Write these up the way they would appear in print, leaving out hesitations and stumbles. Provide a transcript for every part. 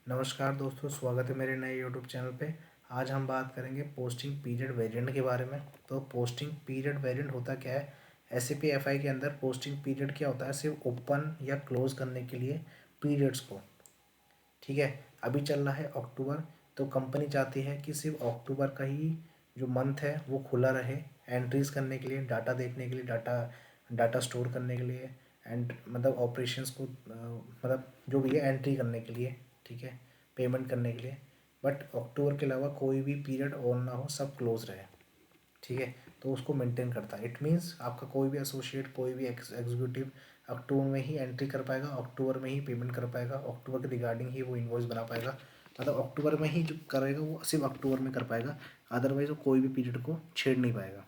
नमस्कार दोस्तों, स्वागत है मेरे नए यूट्यूब चैनल पे। आज हम बात करेंगे पोस्टिंग पीरियड वेरिएंट के बारे में। तो पोस्टिंग पीरियड वेरिएंट होता क्या है? एसएपी एफआई के अंदर पोस्टिंग पीरियड क्या होता है? सिर्फ ओपन या क्लोज करने के लिए पीरियड्स को। ठीक है, अभी चल रहा है अक्टूबर, तो कंपनी चाहती है कि सिर्फ अक्टूबर का ही जो मंथ है वो खुला रहे, एंट्रीज करने के लिए, डाटा देखने के लिए, डाटा स्टोर करने के लिए, एंड मतलब ऑपरेशंस को मतलब जो भी है एंट्री करने के लिए, ठीक है, पेमेंट करने के लिए। बट अक्टूबर के अलावा कोई भी पीरियड ऑन ना हो, सब क्लोज रहे। ठीक है, तो उसको मेंटेन करता है। इट मीन्स आपका कोई भी एसोसिएट, कोई भी एग्जीक्यूटिव अक्टूबर में ही एंट्री कर पाएगा, अक्टूबर में ही पेमेंट कर पाएगा, अक्टूबर के रिगार्डिंग ही वो इन्वॉइस बना पाएगा। मतलब अक्टूबर में ही जो करेगा वो सिर्फ अक्टूबर में कर पाएगा, अदरवाइज वो कोई भी पीरियड को छेड़ नहीं पाएगा।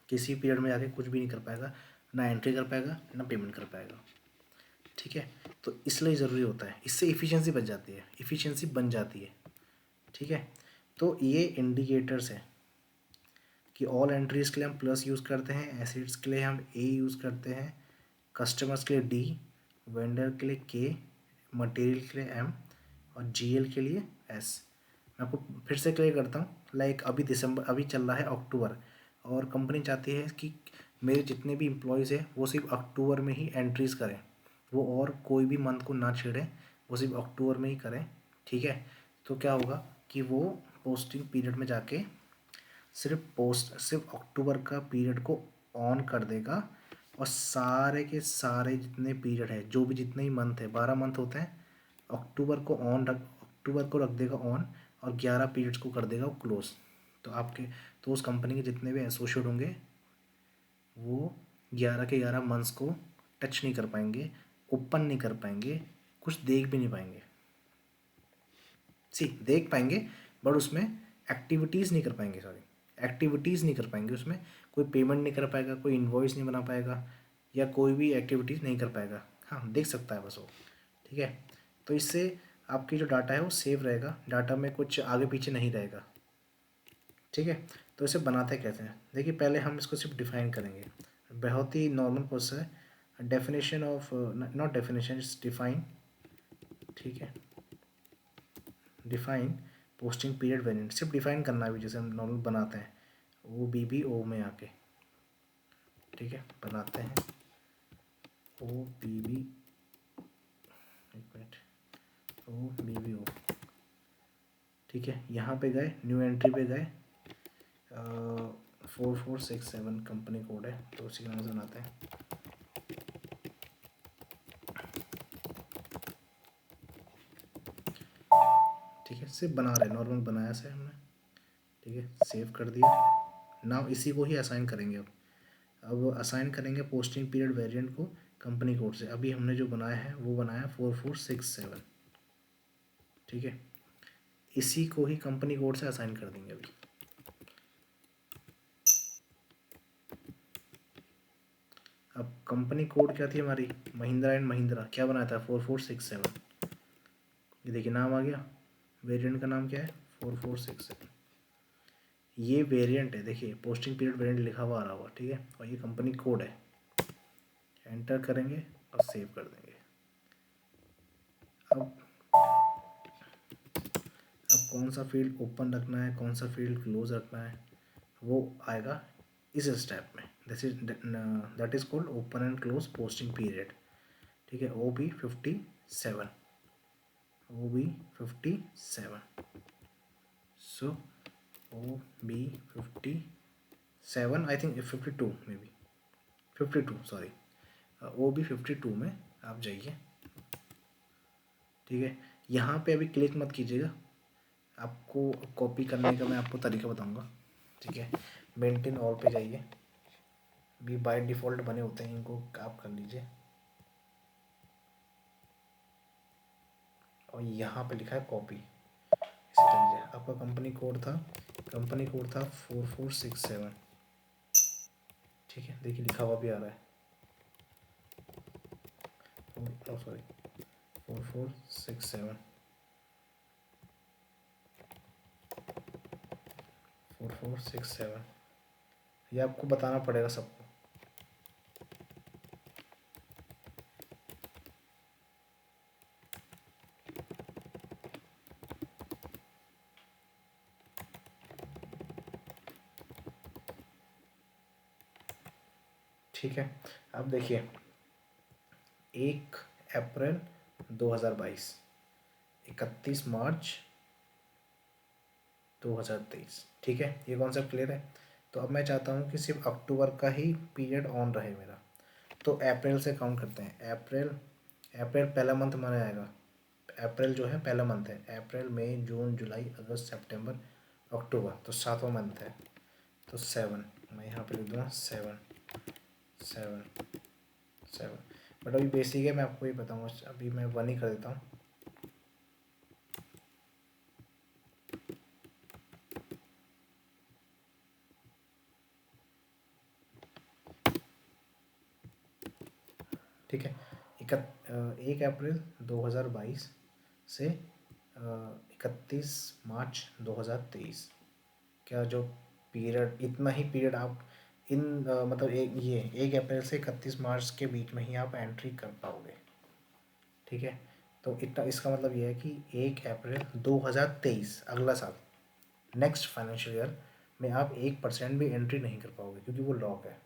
किसी पीरियड में जाके कुछ भी नहीं कर पाएगा, ना एंट्री कर पाएगा ना पेमेंट कर पाएगा। ठीक है, तो इसलिए ज़रूरी होता है, इससे इफ़िशियंसी बच जाती है, इफ़िशियंसी बन जाती है। ठीक है, तो ये इंडिकेटर्स हैं कि ऑल एंट्रीज के लिए हम प्लस यूज़ करते हैं, एसिड्स के लिए हम ए यूज़ करते हैं, कस्टमर्स के लिए डी, वेंडर के लिए के, मटेरियल के लिए एम और जीएल के लिए एस। मैं आपको फिर से क्लियर करता हूँ। लाइक अभी चल रहा है अक्टूबर, और कंपनी चाहती है कि मेरे जितने भी एम्प्लॉयज़ हैं वो सिर्फ अक्टूबर में ही एंट्रीज़ करें, वो और कोई भी मंथ को ना छेड़ें, वो सिर्फ अक्टूबर में ही करें। ठीक है, तो क्या होगा कि वो पोस्टिंग पीरियड में जाके सिर्फ अक्टूबर का पीरियड को ऑन कर देगा, और सारे के सारे जितने पीरियड है, जो भी जितने ही मंथ है, 12 मंथ होते हैं, अक्टूबर को रख देगा ऑन, और 11 पीरियड्स को कर देगा वो क्लोज। तो उस कंपनी के जितने भी एसोसिएट होंगे वो 11 के 11 मंथ्स को टच नहीं कर पाएंगे, ओपन नहीं कर पाएंगे, कुछ देख भी नहीं पाएंगे। देख पाएंगे बट उसमें एक्टिविटीज़ नहीं कर पाएंगे, एक्टिविटीज़ नहीं कर पाएंगे, उसमें कोई पेमेंट नहीं कर पाएगा, कोई इन्वॉइस नहीं बना पाएगा, या कोई भी एक्टिविटीज़ नहीं कर पाएगा। हाँ, देख सकता है बस वो। ठीक है, तो इससे आपकी जो डाटा है वो सेव रहेगा, डाटा में कुछ आगे पीछे नहीं रहेगा। ठीक है, तो इसे बनाते कैसे हैं? देखिए, पहले हम इसको सिर्फ डिफाइन करेंगे। बहुत ही नॉर्मल प्रोसेस है। Definition of, not definition, it's define. ठीक है, डिफाइन पोस्टिंग पीरियड वेरिएंट, सिर्फ डिफाइन करना है, जैसे हम नॉर्मल बनाते हैं, ओ बी बी ओ में आके। ठीक है, बनाते हैं ओ बी बी, एक minute, O B B O. ठीक है, यहाँ पे गए, न्यू एंट्री पे गए, 4467 कंपनी कोड है, तो उसी के नाम से बनाते हैं। ठीक है, सिर्फ बना रहे, नॉर्मल बनाया से हमने। ठीक है, सेव कर दिया। नाउ इसी को ही असाइन करेंगे। अब असाइन करेंगे पोस्टिंग पीरियड वेरिएंट को कंपनी कोड से। अभी हमने जो बनाया है वो बनाया 4467। ठीक है, इसी को ही कंपनी कोड से असाइन कर देंगे अभी। अब कंपनी कोड क्या थी हमारी? महिंद्रा एंड महिंद्रा। क्या बनाया था? 4467। ये देखिए, नाम आ गया, वेरिएंट का नाम क्या है? 4467। ये वेरिएंट है, देखिए पोस्टिंग पीरियड वेरिएंट लिखा हुआ आ रहा होगा। ठीक है, और ये कंपनी कोड है। एंटर करेंगे और सेव कर देंगे। अब कौन सा फील्ड ओपन रखना है, कौन सा फील्ड क्लोज रखना है, वो आएगा इस स्टेप में। That is called open and close posting period. ठीक है, OB57, OB57। So OB57, I think 52, may be 52, sorry, OB52 में आप जाइए। ठीक है, यहाँ पे अभी क्लिक मत कीजिएगा, आपको कॉपी करने का मैं आपको तरीका बताऊंगा। ठीक है, मेंटेन ऑल पे जाइए, भी बाय डिफ़ॉल्ट बने होते हैं, इनको आप कर लीजिए, और यहाँ पे लिखा है कॉपी, इसे कर लीजिए। आपका कंपनी कोड था 4467। ठीक है, देखिए लिखा हुआ भी आ रहा है, सॉरी 4467, 4467। ये आपको बताना पड़ेगा सबको। ठीक है, अब देखिए 1 अप्रैल 2022, 31 मार्च 2023। ठीक है, ये कॉन्सेप्ट क्लियर है। तो अब मैं चाहता हूँ कि सिर्फ अक्टूबर का ही पीरियड ऑन रहे मेरा, तो अप्रैल से काउंट करते हैं। अप्रैल, अप्रैल पहला मंथ माना जाएगा। अप्रैल जो है पहला मंथ है। अप्रैल, मई, जून, जुलाई, अगस्त, सितंबर, अक्टूबर, तो 7वां मंथ है। तो 7, मैं यहाँ पे लिख दूँगा 7, 7, 7। बट अभी बेसिक है, मैं आपको ये बताऊँगा, अभी मैं 1 ही कर देता हूँ। ठीक है, 1 अप्रैल 2022 से 31 मार्च 2023, क्या जो पीरियड, इतना ही पीरियड आप इन मतलब एक ये 1 अप्रैल से 31 मार्च के बीच में ही आप एंट्री कर पाओगे। ठीक है, तो इतना, इसका मतलब ये है कि 1 अप्रैल 2023 अगला साल, नेक्स्ट फाइनेंशियल ईयर में आप 1% भी एंट्री नहीं कर पाओगे, क्योंकि वो लॉक है,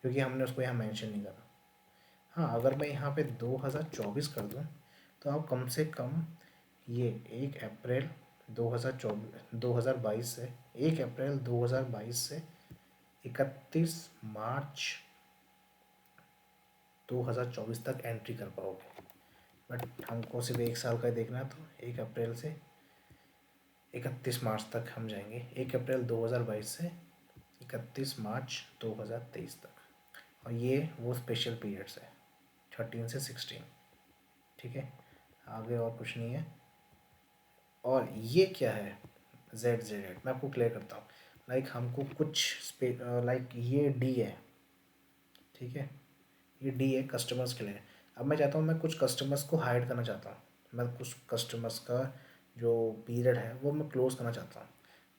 क्योंकि हमने उसको यहाँ मेंशन नहीं करा। हाँ, अगर मैं यहाँ पे 2024 कर दूँ तो आप कम से कम ये 1 अप्रैल 2022 से 1 अप्रैल 2022 से 31 मार्च 2024 तक एंट्री कर पाओगे। बट हमको सिर्फ 1 साल का ही देखना है, तो 1 अप्रैल से 31 मार्च तक हम जाएंगे। 1 अप्रैल 2022 से 31 मार्च 2023 तक, और ये वो स्पेशल पीरियड्स है 13 से 16। ठीक है, आगे और कुछ नहीं है। और ये क्या है, ZZ, मैं आपको क्लियर करता हूँ। लाइक हमको कुछ लाइक ये D है, ठीक है, ये D है कस्टमर्स के लिए। अब मैं चाहता हूँ, मैं कुछ कस्टमर्स को हाइड करना चाहता हूँ, मैं कुछ कस्टमर्स का जो पीरियड है वो मैं क्लोज़ करना चाहता हूँ।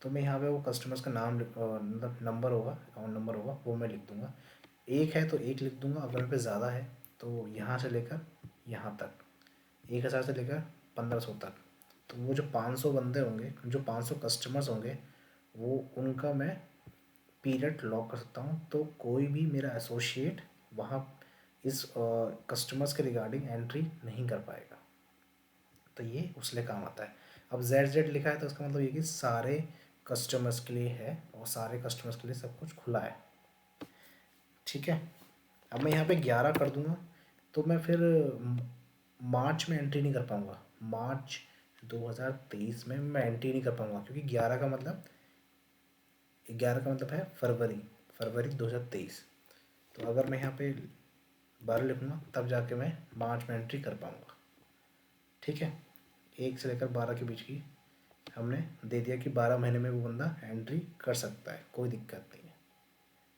तो मैं यहाँ पे वो कस्टमर्स का नाम मतलब नंबर होगा, अकाउंट नंबर होगा, वो मैं लिख दूँगा। एक है तो एक लिख दूँगा, अगर मेरे पे ज़्यादा है तो यहाँ से लेकर यहाँ तक, 1000 से लेकर 1500 तक। तो वो जो 500 बंदे होंगे, जो 500 कस्टमर्स होंगे, वो उनका मैं पीरियड लॉक कर सकता हूँ। तो कोई भी मेरा एसोसिएट वहाँ इस कस्टमर्स के रिगार्डिंग एंट्री नहीं कर पाएगा। तो ये उस लिए काम आता है। अब ZZ लिखा है तो इसका मतलब ये कि सारे कस्टमर्स के लिए है, और सारे कस्टमर्स के लिए सब कुछ खुला है। ठीक है, अब मैं यहाँ पे 11 कर दूँगा तो मैं फिर मार्च में एंट्री नहीं कर पाऊँगा। मार्च 2023 में मैं एंट्री नहीं कर पाऊँगा, क्योंकि 11 का मतलब, 11 का मतलब है फरवरी, फरवरी 2023। तो अगर मैं यहाँ पे 12 लिखूँगा तब जाके मैं मार्च में एंट्री कर पाऊँगा। ठीक है, 1 से लेकर 12 के बीच की हमने दे दिया कि 12 महीने में वो बंदा एंट्री कर सकता है, कोई दिक्कत नहीं है।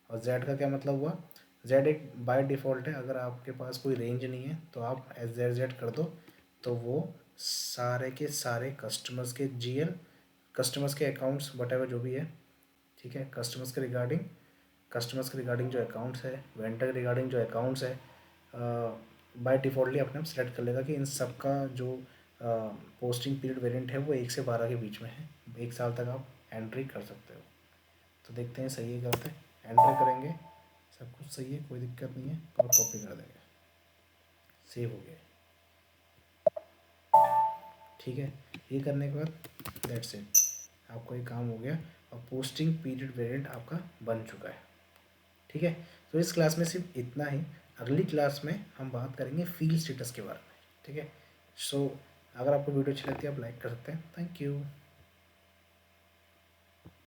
और Z का क्या मतलब हुआ, Z एक बाय डिफ़ॉल्ट है, अगर आपके पास कोई रेंज नहीं है तो आप ZZ कर दो, तो वो सारे के सारे कस्टमर्स के GL, कस्टमर्स के अकाउंट्स वटेवर जो भी है, ठीक है, कस्टमर्स के रिगार्डिंग, कस्टमर्स के रिगार्डिंग जो अकाउंट्स है, वेंडर के रिगार्डिंग जो अकाउंट्स है, बाय डिफ़ॉल्टली अपने आप सेलेक्ट कर लेगा कि इन सब का जो पोस्टिंग पीरियड वेरिएंट है वो 1 से 12 के बीच में है। 1 साल तक आप एंट्री कर सकते हो। तो देखते हैं सही है गलत है। एंटर करेंगे, सब कुछ सही है, कोई दिक्कत नहीं है, और कॉपी कर देंगे, सेव हो गया। ठीक है, ये करने के बाद दैट्स इट, आपको ये काम हो गया, और पोस्टिंग पीरियड वेरिएंट आपका बन चुका है। ठीक है, तो इस क्लास में सिर्फ इतना ही। अगली क्लास में हम बात करेंगे फील्ड स्टेटस के बारे में। ठीक है, सो अगर आपको वीडियो अच्छी लगती है आप लाइक कर सकते हैं। Thank you.